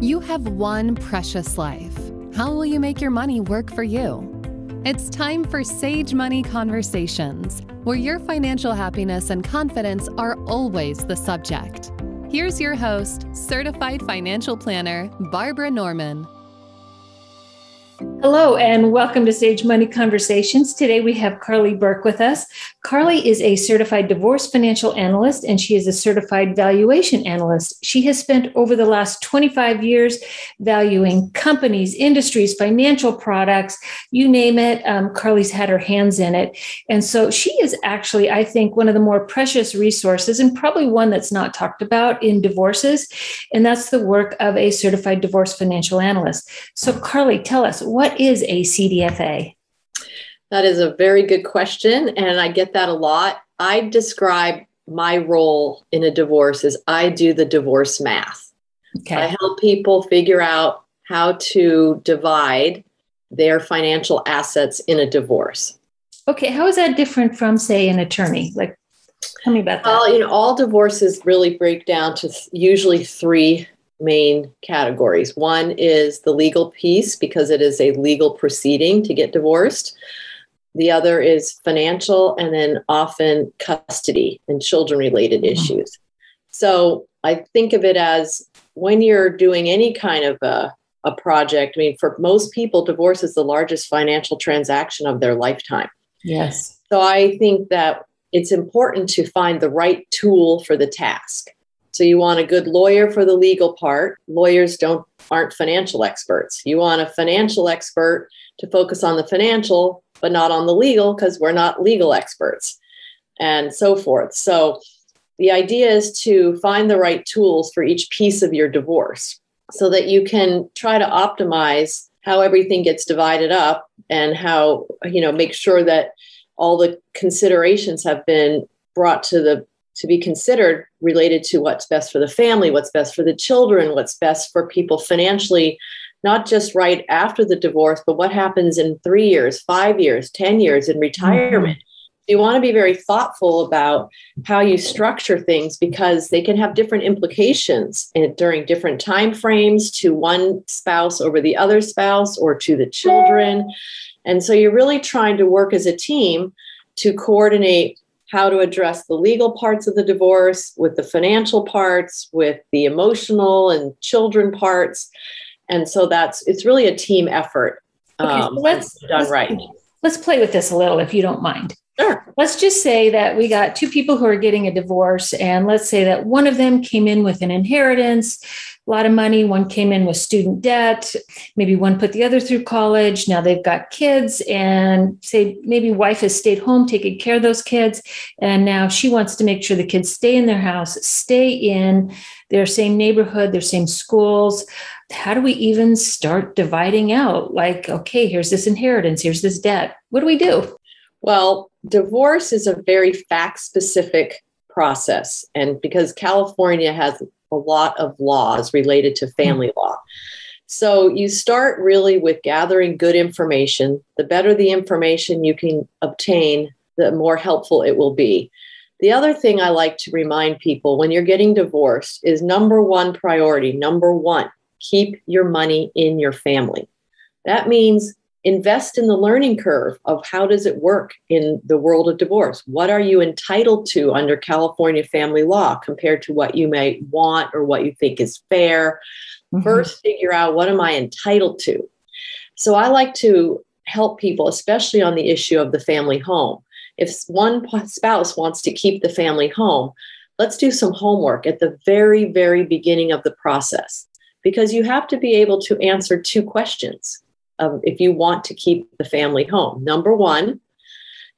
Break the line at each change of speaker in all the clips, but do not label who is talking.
You have one precious life. How will you make your money work for you? It's time for Sage Money Conversations, where your financial happiness and confidence are always the subject. Here's your host, Certified Financial Planner, Barbara Norman.
Hello and welcome to Sage Money Conversations. Today we have Carlie Berke with us. Carlie is a Certified Divorce Financial Analyst and she is a Certified Valuation Analyst. She has spent over the last 25 years valuing companies, industries, financial products, you name it. Carlie's had her hands in it. And so she is actually, I think, one of the more precious resources and probably one that's not talked about in divorces. And that's the work of a Certified Divorce Financial Analyst. So Carlie, tell us, what is a Cdfa?
That is a very good question, and I get that a lot. I describe my role in a divorce as I do the divorce math.
Okay.
I help people figure out how to divide their financial assets in a divorce.
Okay, how is that different from, say, an attorney? Like, tell me about that.
Well, all divorces really break down to usually three main categories. One is the legal piece, because it is a legal proceeding to get divorced. The other is financial, and then often custody and children-related issues. So I think of it as when you're doing any kind of a project, for most people, divorce is the largest financial transaction of their lifetime.
Yes.
So I think that it's important to find the right tool for the task. So you want a good lawyer for the legal part. Lawyers aren't financial experts. You want a financial expert to focus on the financial, but not on the legal, because we're not legal experts, and so forth. So the idea is to find the right tools for each piece of your divorce so that you can try to optimize how everything gets divided up and how, make sure that all the considerations have been brought to be considered related to what's best for the family, what's best for the children, what's best for people financially, not just right after the divorce, but what happens in 3 years, 5 years, 10 years in retirement. You want to be very thoughtful about how you structure things because they can have different implications during different time frames to one spouse over the other spouse or to the children. And so you're really trying to work as a team to coordinate how to address the legal parts of the divorce with the financial parts, with the emotional and children parts. And so it's really a team effort.
Okay, so let's play with this a little, if you don't mind.
Sure.
Let's just say that we got two people who are getting a divorce, and let's say that one of them came in with an inheritance, a lot of money. One came in with student debt. Maybe one put the other through college. Now they've got kids, and say maybe wife has stayed home taking care of those kids. And now she wants to make sure the kids stay in their house, stay in their same neighborhood, their same schools. How do we even start dividing out? Like, okay, here's this inheritance, here's this debt. What do we do?
Well, divorce is a very fact-specific process. And because California has a lot of laws related to family law. So you start really with gathering good information. The better the information you can obtain, the more helpful it will be. The other thing I like to remind people when you're getting divorced is number one priority. Number one, keep your money in your family. That means invest in the learning curve of how does it work in the world of divorce? What are you entitled to under California family law compared to what you may want or what you think is fair? Mm-hmm. First, figure out what am I entitled to? So I like to help people, especially on the issue of the family home. If one spouse wants to keep the family home, let's do some homework at the very, very beginning of the process, because you have to be able to answer two questions. If you want to keep the family home. Number one,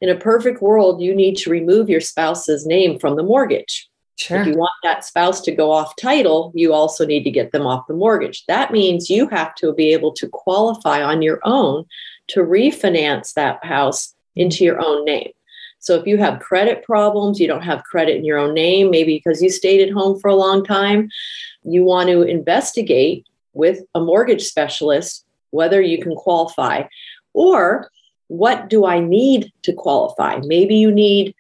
in a perfect world, you need to remove your spouse's name from the mortgage.
Sure.
If you want that spouse to go off title, you also need to get them off the mortgage. That means you have to be able to qualify on your own to refinance that house into your own name. So if you have credit problems, you don't have credit in your own name, maybe because you stayed at home for a long time, you want to investigate with a mortgage specialist whether you can qualify, or what do I need to qualify? Maybe you need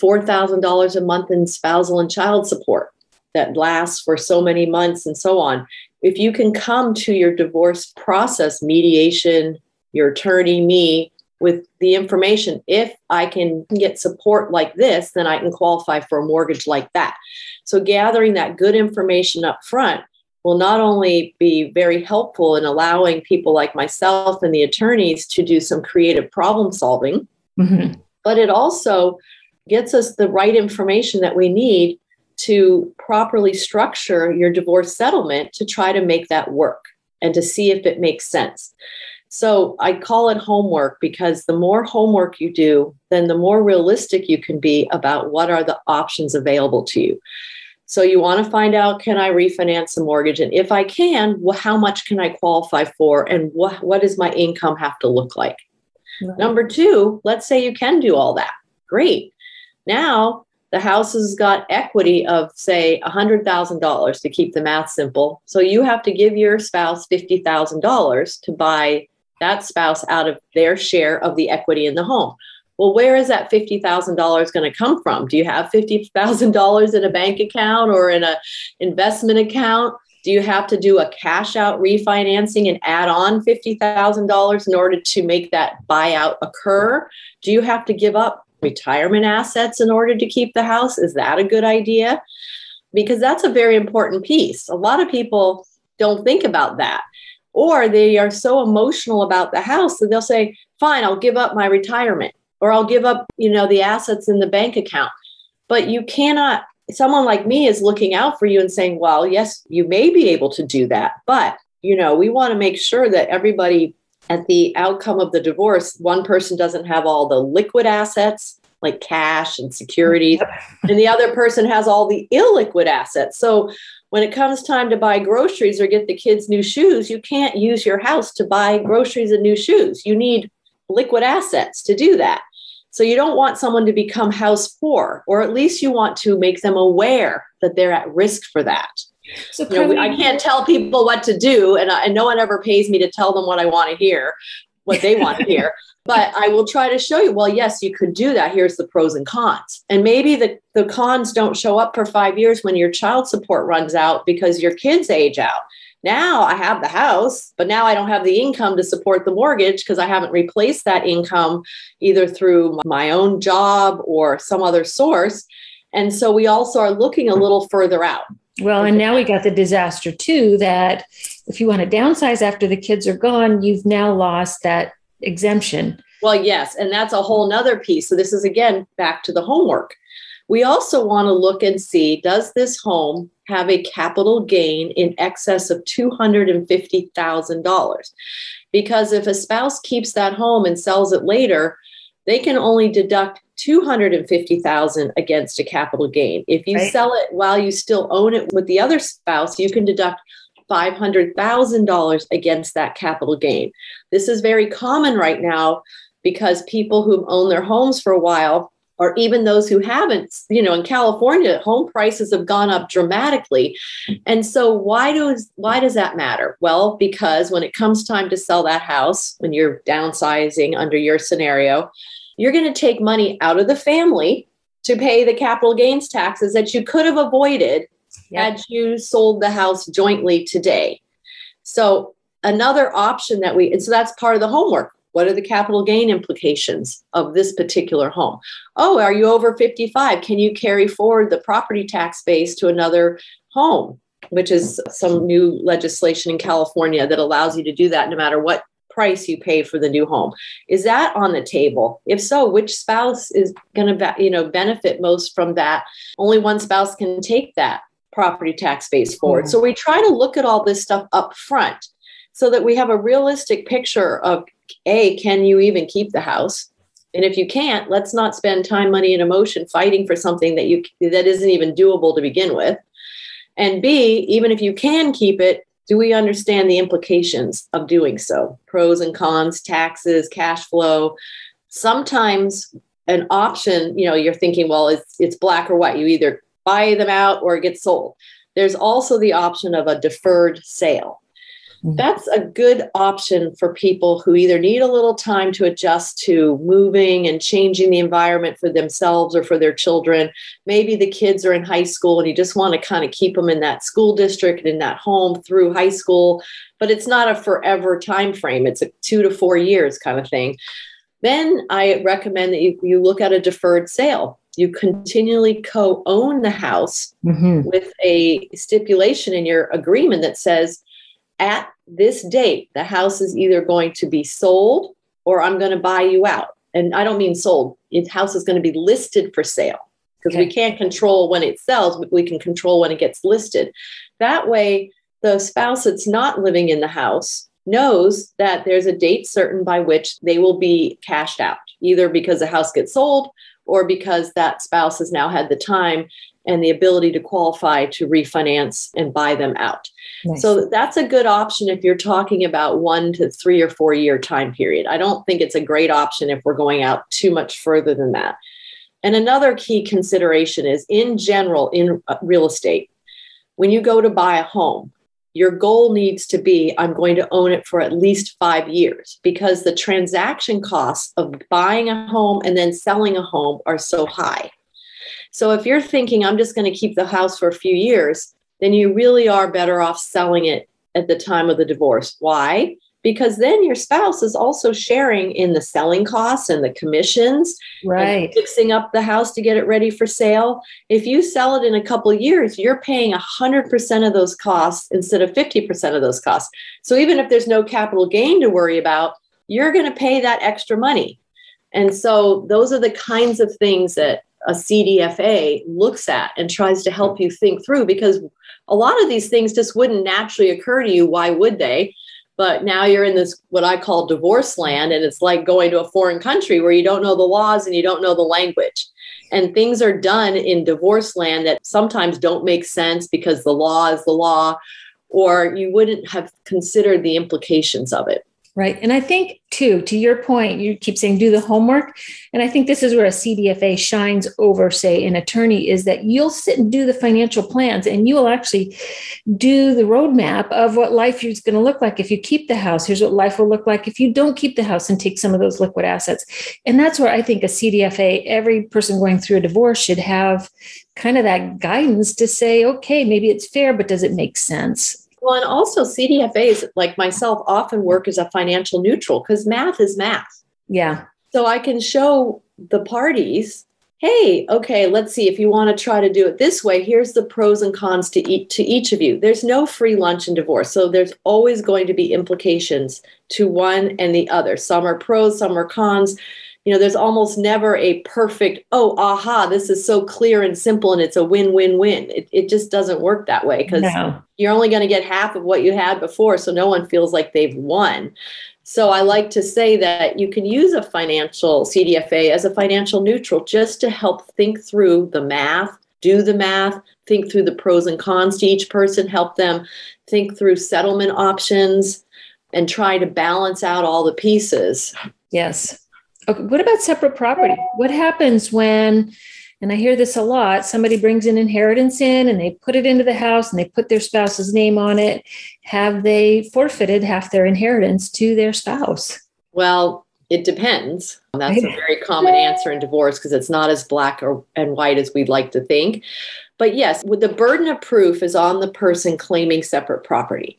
$4,000 a month in spousal and child support that lasts for so many months and so on. if you can come to your divorce process, mediation, your attorney, me, with the information, if I can get support like this, then I can qualify for a mortgage like that. So gathering that good information up front will not only be very helpful in allowing people like myself and the attorneys to do some creative problem solving, but it also gets us the right information that we need to properly structure your divorce settlement to try to make that work and to see if it makes sense. So I call it homework because the more homework you do, then the more realistic you can be about what are the options available to you. So you want to find out, can I refinance a mortgage? And if I can, how much can I qualify for? And what does my income have to look like? Right. Number two, let's say you can do all that. Great. Now the house has got equity of, say, $100,000 to keep the math simple. So you have to give your spouse $50,000 to buy that spouse out of their share of the equity in the home. Well, where is that $50,000 going to come from? Do you have $50,000 in a bank account or in an investment account? Do you have to do a cash out refinancing and add on $50,000 in order to make that buyout occur? Do you have to give up retirement assets in order to keep the house? Is that a good idea? Because that's a very important piece. A lot of people don't think about that, or they are so emotional about the house that they'll say, fine, I'll give up my retirement, or I'll give up, the assets in the bank account. But you cannot, someone like me is looking out for you and saying, well, yes, you may be able to do that. But, we want to make sure that everybody at the outcome of the divorce, one person doesn't have all the liquid assets like cash and securities, and the other person has all the illiquid assets. So when it comes time to buy groceries or get the kids new shoes, you can't use your house to buy groceries and new shoes. You need liquid assets to do that. So you don't want someone to become house poor, or at least you want to make them aware that they're at risk for that. So I can't tell people what to do, and no one ever pays me to tell them what I want to hear, what they want to hear. But I will try to show you, well, yes, you could do that. Here's the pros and cons. And maybe the cons don't show up for 5 years when your child support runs out because your kids age out. Now I have the house, but now I don't have the income to support the mortgage because I haven't replaced that income either through my own job or some other source. And so we also are looking a little further out.
Well, and now we got the disaster too, that if you want to downsize after the kids are gone, you've now lost that exemption.
Well, yes. And that's a whole nother piece. So this is, again, back to the homework. We also want to look and see, does this home have a capital gain in excess of $250,000? Because if a spouse keeps that home and sells it later, they can only deduct $250,000 against a capital gain. If you sell it while you still own it with the other spouse, you can deduct $500,000 against that capital gain. This is very common right now because people who own their homes for a while, or even those who haven't, in California, home prices have gone up dramatically. And so why does that matter? Well, because when it comes time to sell that house, when you're downsizing under your scenario, you're going to take money out of the family to pay the capital gains taxes that you could have avoided had you sold the house jointly today. So another option and so that's part of the homework. What are the capital gain implications of this particular home? Oh, are you over 55? Can you carry forward the property tax base to another home, which is some new legislation in California that allows you to do that no matter what price you pay for the new home. Is that on the table? If so, which spouse is going to benefit most from that? Only one spouse can take that property tax base forward. So we try to look at all this stuff up front so that we have a realistic picture of, A, can you even keep the house? And if you can't, let's not spend time, money, and emotion fighting for something that isn't even doable to begin with. And B, even if you can keep it, do we understand the implications of doing so? Pros and cons, taxes, cash flow. Sometimes an option, you're thinking, well, it's black or white. You either buy them out or it gets sold. There's also the option of a deferred sale. That's a good option for people who either need a little time to adjust to moving and changing the environment for themselves or for their children. Maybe the kids are in high school and you just want to kind of keep them in that school district and in that home through high school, but it's not a forever time frame. It's a 2 to 4 years kind of thing. Then I recommend that you look at a deferred sale. You continually co-own the house with a stipulation in your agreement that says, at this date, the house is either going to be sold or I'm going to buy you out. And I don't mean sold. The house is going to be listed for sale because we can't control when it sells, but we can control when it gets listed. That way, the spouse that's not living in the house knows that there's a date certain by which they will be cashed out, either because the house gets sold or because that spouse has now had the time and the ability to qualify to refinance and buy them out. Nice. So that's a good option if you're talking about 1 to 3 or 4 year time period. I don't think it's a great option if we're going out too much further than that. And another key consideration is, in general, in real estate, when you go to buy a home, your goal needs to be, I'm going to own it for at least 5 years, because the transaction costs of buying a home and then selling a home are so high. So if you're thinking, I'm just going to keep the house for a few years, then you really are better off selling it at the time of the divorce. Why? Because then your spouse is also sharing in the selling costs and the commissions,
right?
And fixing up the house to get it ready for sale. If you sell it in a couple of years, you're paying 100% of those costs instead of 50% of those costs. So even if there's no capital gain to worry about, you're going to pay that extra money. And so those are the kinds of things that a Cdfa looks at and tries to help you think through, because a lot of these things just wouldn't naturally occur to you. Why would they? But now you're in this, what I call divorce land, and it's like going to a foreign country where you don't know the laws and you don't know the language. And things are done in divorce land that sometimes don't make sense because the law is the law, or you wouldn't have considered the implications of it.
Right. And I think, too, to your point, you keep saying do the homework. And I think this is where a Cdfa shines over, say, an attorney, is that you'll sit and do the financial plans and you will actually do the roadmap of what life is going to look like if you keep the house. Here's what life will look like if you don't keep the house and take some of those liquid assets. And that's where I think a Cdfa, every person going through a divorce should have kind of that guidance to say, okay, maybe it's fair, but does it make sense?
Well, and also CDFAs, like myself, often work as a financial neutral because math is math.
Yeah.
So I can show the parties, hey, okay, let's see, if you want to try to do it this way, here's the pros and cons to each of you. There's no free lunch in divorce. So there's always going to be implications to one and the other. Some are pros, some are cons. You know, there's almost never a perfect, this is so clear and simple and it's a win-win-win. It just doesn't work that way because you're only going to get half of what you had before. So no one feels like they've won. So I like to say that you can use a financial Cdfa as a financial neutral just to help think through the math, do the math, think through the pros and cons to each person, help them think through settlement options and try to balance out all the pieces.
Yes. Okay, what about separate property? What happens when, and I hear this a lot, somebody brings an inheritance in and they put it into the house and they put their spouse's name on it. Have they forfeited half their inheritance to their spouse?
Well, it depends. That's a very common answer in divorce because it's not as black and white as we'd like to think. But yes, with the burden of proof is on the person claiming separate property.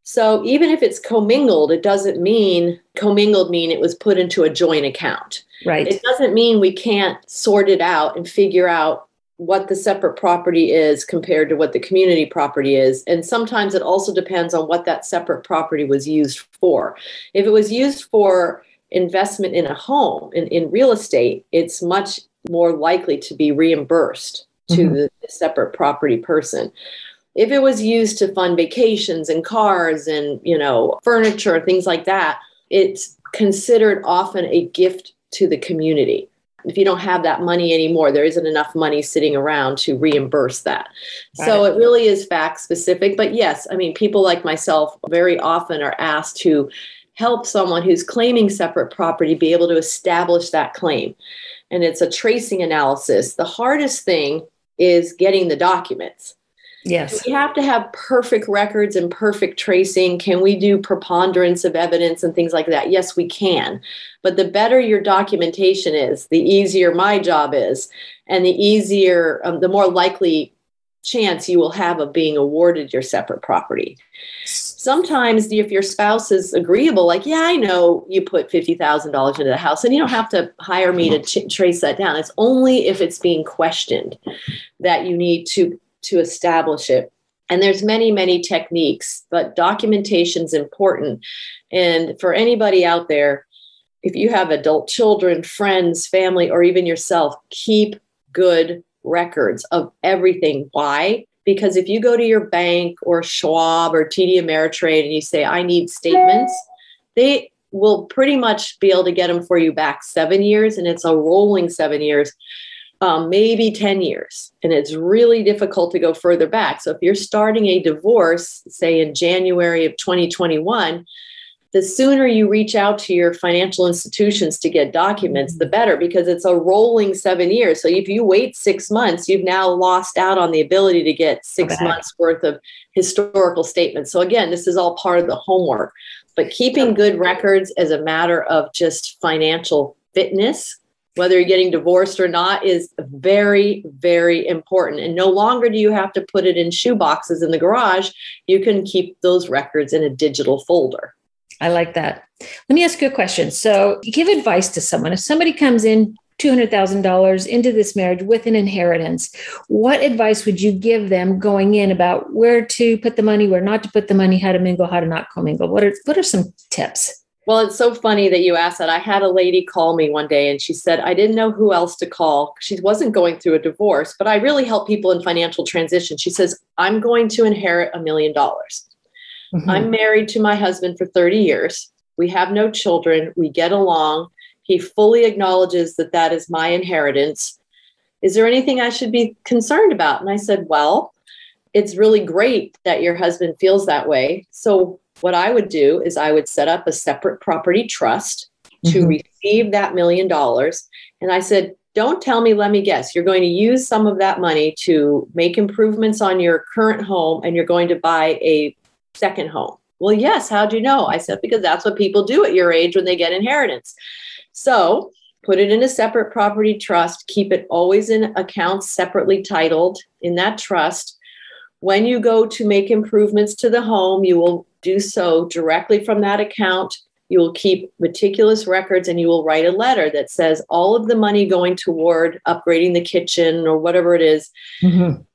So even if it's commingled, it doesn't mean it was put into a joint account.
Right.
It doesn't mean we can't sort it out and figure out what the separate property is compared to what the community property is. And sometimes it also depends on what that separate property was used for. If it was used for investment in a home, in real estate, it's much more likely to be reimbursed to the separate property person. If it was used to fund vacations and cars and, furniture, things like that, it's considered often a gift to the community. If you don't have that money anymore, there isn't enough money sitting around to reimburse that. So it really is fact specific. But yes, I mean, people like myself very often are asked to help someone who's claiming separate property be able to establish that claim. And it's a tracing analysis. The hardest thing is getting the documents.
Yes.
We have to have perfect records and perfect tracing. Can we do preponderance of evidence and things like that? Yes, we can. But the better your documentation is, the easier my job is, and the more likely chance you will have of being awarded your separate property. Sometimes if your spouse is agreeable, like, yeah, I know you put $50,000 into the house and you don't have to hire me to trace that down. It's only if it's being questioned that you need to establish it. And there's many, many techniques, but documentation is important. And for anybody out there, if you have adult children, friends, family, or even yourself, keep good records of everything. Why? Because if you go to your bank or Schwab or TD Ameritrade and you say, I need statements, they will pretty much be able to get them for you back 7 years. And it's a rolling 7 years, maybe 10 years. And it's really difficult to go further back. So if you're starting a divorce, say in January of 2021, the sooner you reach out to your financial institutions to get documents, the better, because it's a rolling 7 years. So if you wait 6 months, you've now lost out on the ability to get 6 months worth of historical statements. So again, this is all part of the homework. But keeping good records as a matter of just financial fitness, whether you're getting divorced or not, is very, very important. And no longer do you have to put it in shoe boxes in the garage. You can keep those records in a digital folder.
I like that. Let me ask you a question. So give advice to someone. If somebody comes in $200,000 into this marriage with an inheritance, what advice would you give them going in about where to put the money, where not to put the money, how to mingle, how to not commingle? What are some tips?
Well, it's so funny that you asked that. I had a lady call me one day and she said, I didn't know who else to call. She wasn't going through a divorce, but I really help people in financial transition. She says, I'm going to inherit $1 million. Mm-hmm. I'm married to my husband for 30 years. We have no children. We get along. He fully acknowledges that that is my inheritance. Is there anything I should be concerned about? And I said, well, it's really great that your husband feels that way. So what I would do is I would set up a separate property trust to receive that $1 million. And I said, don't tell me, let me guess. You're going to use some of that money to make improvements on your current home and you're going to buy a second home. Well, yes. How'd you know? I said, because that's what people do at your age when they get inheritance. So put it in a separate property trust, keep it always in accounts separately titled in that trust. When you go to make improvements to the home, you will do so directly from that account. You will keep meticulous records and you will write a letter that says all of the money going toward upgrading the kitchen or whatever it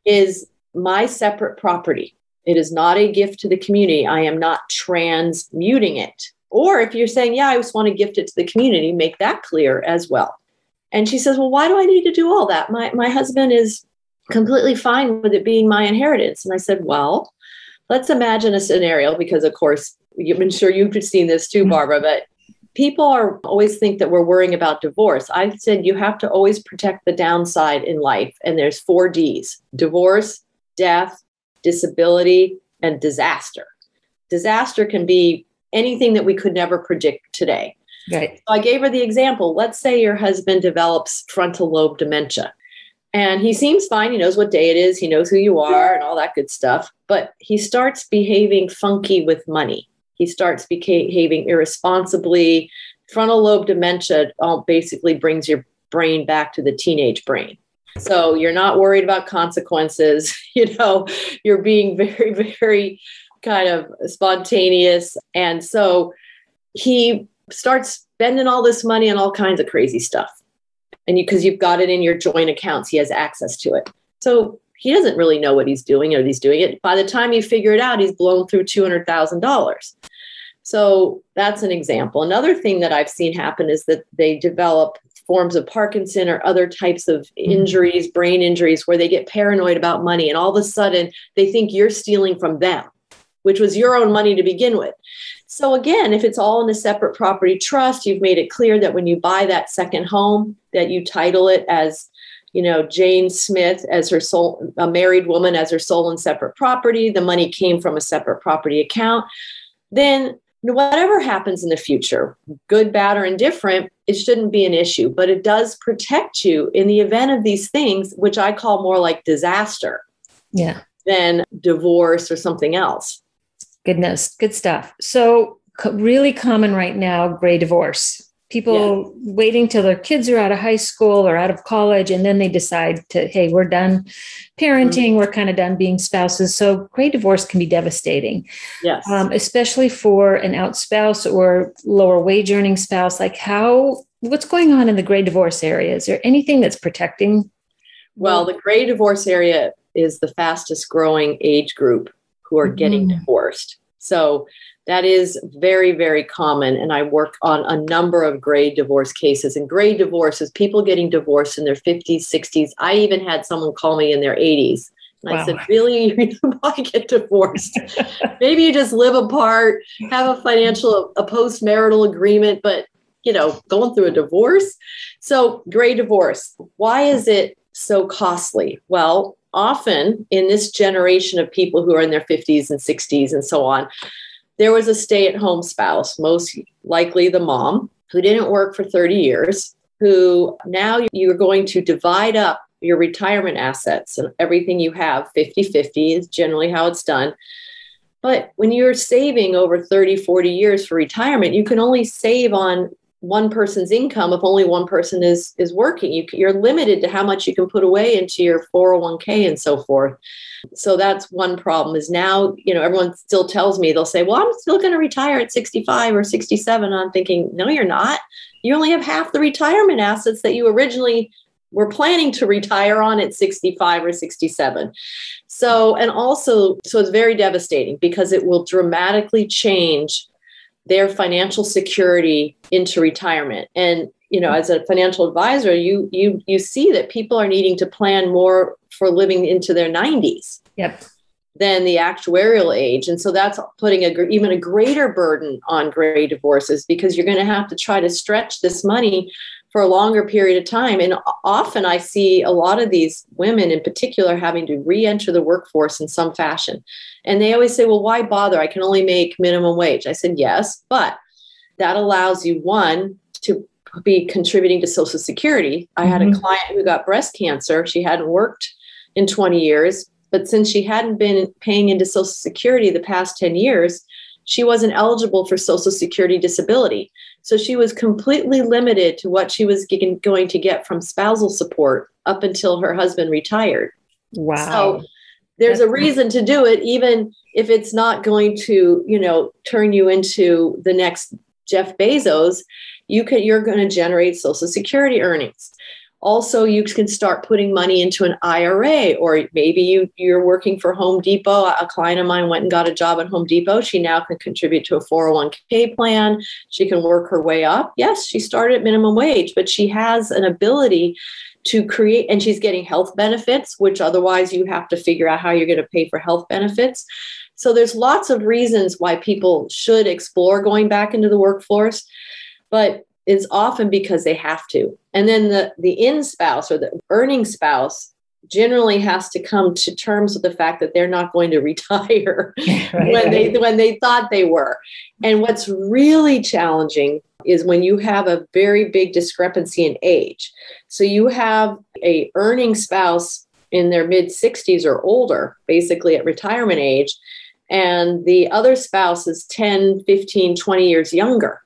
is my separate property. It is not a gift to the community. I am not transmuting it. Or if you're saying, yeah, I just want to gift it to the community, make that clear as well. And she says, well, why do I need to do all that? My husband is completely fine with it being my inheritance. And I said, well, let's imagine a scenario, because of course, I'm sure you've seen this too, Barbara, but people always think that we're worrying about divorce. I said, you have to always protect the downside in life. And there's 4 Ds: divorce, death, disability, and disaster. Disaster can be anything that we could never predict today.
Right.
So I gave her the example. Let's say your husband develops frontal lobe dementia. And he seems fine. He knows what day it is. He knows who you are and all that good stuff. But he starts behaving funky with money. He starts behaving irresponsibly. Frontal lobe dementia basically brings your brain back to the teenage brain. So you're not worried about consequences. You're being very, very kind of spontaneous. And so he starts spending all this money on all kinds of crazy stuff. And because you've got it in your joint accounts, he has access to it. So he doesn't really know what he's doing or he's doing it. By the time you figure it out, he's blown through $200,000. So that's an example. Another thing that I've seen happen is that they develop forms of Parkinson or other types of injuries, brain injuries, where they get paranoid about money. And all of a sudden they think you're stealing from them, which was your own money to begin with. So again, if it's all in a separate property trust, you've made it clear that when you buy that second home, that you title it as, Jane Smith as her sole, a married woman as her sole and separate property. The money came from a separate property account. Then whatever happens in the future, good, bad, or indifferent, it shouldn't be an issue, but it does protect you in the event of these things, which I call more like disaster.
Yeah.
than divorce or something else.
Goodness, good stuff. So really common right now, gray divorce. People waiting till their kids are out of high school or out of college, and then they decide to, hey, we're done parenting. We're kind of done being spouses. So gray divorce can be devastating.
Yes.
Especially for an out spouse or lower wage earning spouse. Like what's going on in the gray divorce area? Is there anything that's protecting?
Well, the gray divorce area is the fastest growing age group who are getting divorced. So that is very, very common. And I work on a number of gray divorce cases. And gray divorce is people getting divorced in their 50s, 60s. I even had someone call me in their 80s. And I said, really, why get divorced? Maybe you just live apart, have a post-marital agreement, but, going through a divorce. So gray divorce, why is it so costly? Well, often in this generation of people who are in their 50s and 60s and so on, there was a stay-at-home spouse, most likely the mom, who didn't work for 30 years, who now you're going to divide up your retirement assets and everything you have, 50-50 is generally how it's done. But when you're saving over 30, 40 years for retirement, you can only save on one person's income if only one person is working. You're limited to how much you can put away into your 401k and so forth. So that's one problem is now, everyone still tells me, they'll say, well, I'm still going to retire at 65 or 67. I'm thinking, no, you're not. You only have half the retirement assets that you originally were planning to retire on at 65 or 67. So it's very devastating because it will dramatically change their financial security into retirement. And, as a financial advisor, you see that people are needing to plan more for living into their 90s than the actuarial age. And so that's putting even a greater burden on gray divorces because you're going to have to try to stretch this money for a longer period of time. And often I see a lot of these women in particular having to re-enter the workforce in some fashion. And they always say, well, why bother? I can only make minimum wage. I said, yes, but that allows you, one, to be contributing to Social Security. I had a client who got breast cancer. She hadn't worked in 20 years, but since she hadn't been paying into Social Security the past 10 years, she wasn't eligible for Social Security disability. So she was completely limited to what she was going to get from spousal support up until her husband retired.
Wow.
So there's a reason to do it, even if it's not going to, turn you into the next Jeff Bezos. You're going to generate Social Security earnings. Also, you can start putting money into an IRA, or maybe you're working for Home Depot. A client of mine went and got a job at Home Depot. She now can contribute to a 401k plan. She can work her way up. Yes, she started at minimum wage, but she has an ability to create, and she's getting health benefits, which otherwise you have to figure out how you're going to pay for health benefits. So there's lots of reasons why people should explore going back into the workforce, but it's often because they have to. And then the in-spouse or the earning spouse generally has to come to terms with the fact that they're not going to retire when they thought they were. And what's really challenging is when you have a very big discrepancy in age. So you have a earning spouse in their mid 60s or older, basically at retirement age, and the other spouse is 10, 15, 20 years younger.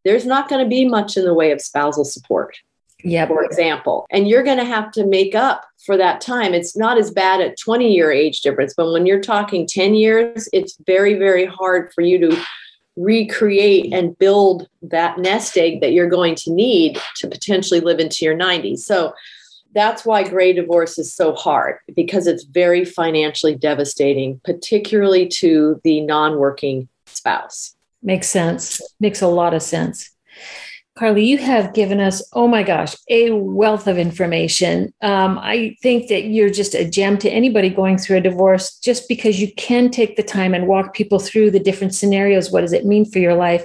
There's not going to be much in the way of spousal support, for example. And you're going to have to make up for that time. It's not as bad at 20-year age difference, but when you're talking 10 years, it's very, very hard for you to recreate and build that nest egg that you're going to need to potentially live into your 90s. So that's why gray divorce is so hard, because it's very financially devastating, particularly to the non-working spouse.
Makes sense. Makes a lot of sense. Carlie, you have given us, oh my gosh, a wealth of information. I think that you're just a gem to anybody going through a divorce, just because you can take the time and walk people through the different scenarios. What does it mean for your life?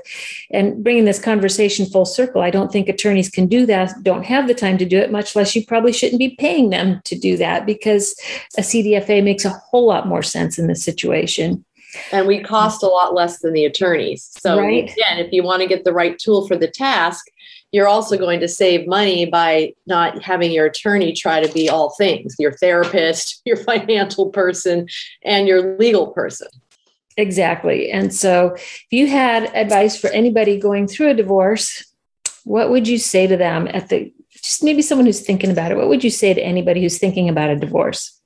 And bringing this conversation full circle, I don't think attorneys can do that, don't have the time to do it, much less you probably shouldn't be paying them to do that, because a Cdfa makes a whole lot more sense in this situation.
And we cost a lot less than the attorneys. So again, if you want to get the right tool for the task, you're also going to save money by not having your attorney try to be all things, your therapist, your financial person, and your legal person.
Exactly. And so if you had advice for anybody going through a divorce, what would you say to them just maybe someone who's thinking about it? What would you say to anybody who's thinking about a divorce?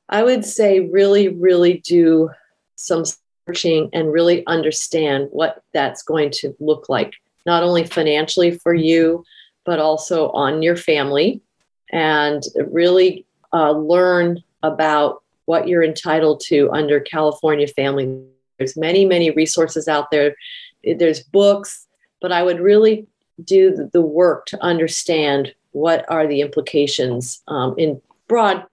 I would say really, really do some searching and really understand what that's going to look like, not only financially for you, but also on your family, and really learn about what you're entitled to under California family. There's many, many resources out there. There's books, but I would really do the work to understand what are the implications in broad,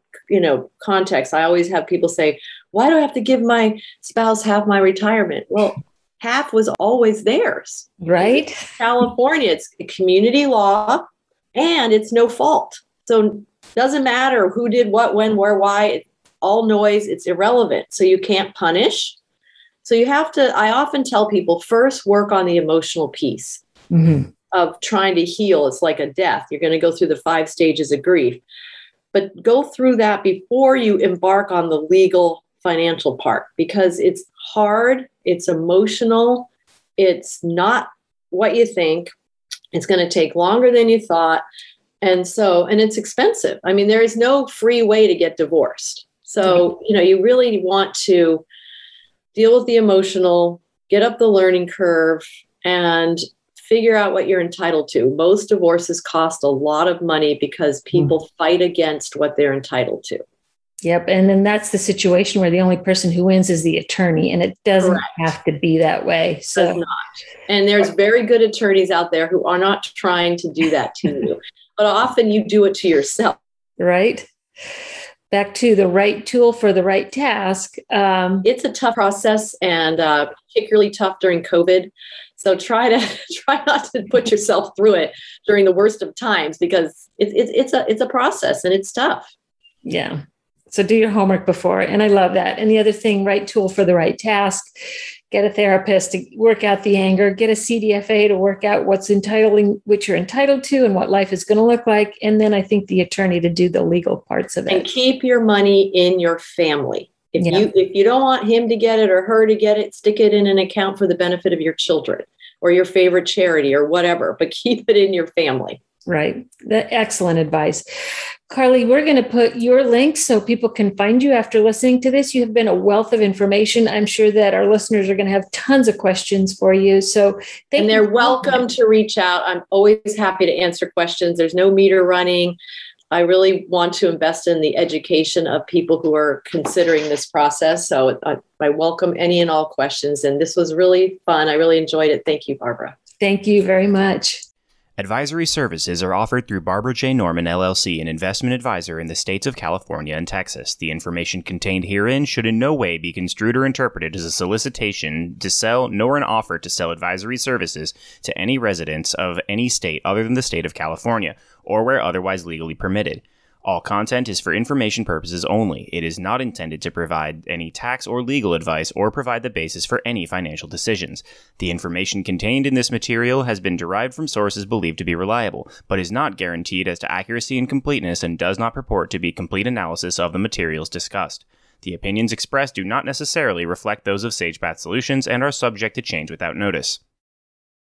context. I always have people say, why do I have to give my spouse half my retirement? Well, half was always theirs.
Right.
California, it's a community law and it's no fault. So it doesn't matter who did what, when, where, why. It's all noise. It's irrelevant. So you can't punish. So you have to, I often tell people, first work on the emotional piece of trying to heal. It's like a death. You're going to go through the 5 stages of grief. But go through that before you embark on the legal financial part, because it's hard, it's emotional, it's not what you think, it's going to take longer than you thought. And it's expensive. I mean, there is no free way to get divorced. So, you really want to deal with the emotional, get up the learning curve, and figure out what you're entitled to. Most divorces cost a lot of money because people fight against what they're entitled to.
Yep. And then that's the situation where the only person who wins is the attorney, and it doesn't have to be that way. So
does not. And there's very good attorneys out there who are not trying to do that to you, but often you do it to yourself.
Right. Back to the right tool for the right task.
It's a tough process, and particularly tough during COVID. So try not to put yourself through it during the worst of times, because it's a process and it's tough.
Yeah. So do your homework before. And I love that. And the other thing, right tool for the right task. Get a therapist to work out the anger, get a Cdfa to work out what you're entitled to and what life is going to look like. And then I think the attorney to do the legal parts of it.
And keep your money in your family. If you don't want him to get it or her to get it, stick it in an account for the benefit of your children or your favorite charity or whatever, but keep it in your family.
Right. Excellent advice. Carlie, we're going to put your links so people can find you after listening to this. You have been a wealth of information. I'm sure that our listeners are going to have tons of questions for you. So
and they're welcome to reach out. I'm always happy to answer questions. There's no meter running. I really want to invest in the education of people who are considering this process. So I welcome any and all questions. And this was really fun. I really enjoyed it. Thank you, Barbara.
Thank you very much.
Advisory services are offered through Barbara J. Norman, LLC, an investment advisor in the states of California and Texas. The information contained herein should in no way be construed or interpreted as a solicitation to sell, nor an offer to sell advisory services to any residents of any state other than the state of California, or where otherwise legally permitted. All content is for information purposes only. It is not intended to provide any tax or legal advice or provide the basis for any financial decisions. The information contained in this material has been derived from sources believed to be reliable, but is not guaranteed as to accuracy and completeness and does not purport to be complete analysis of the materials discussed. The opinions expressed do not necessarily reflect those of SagePath Solutions and are subject to change without notice.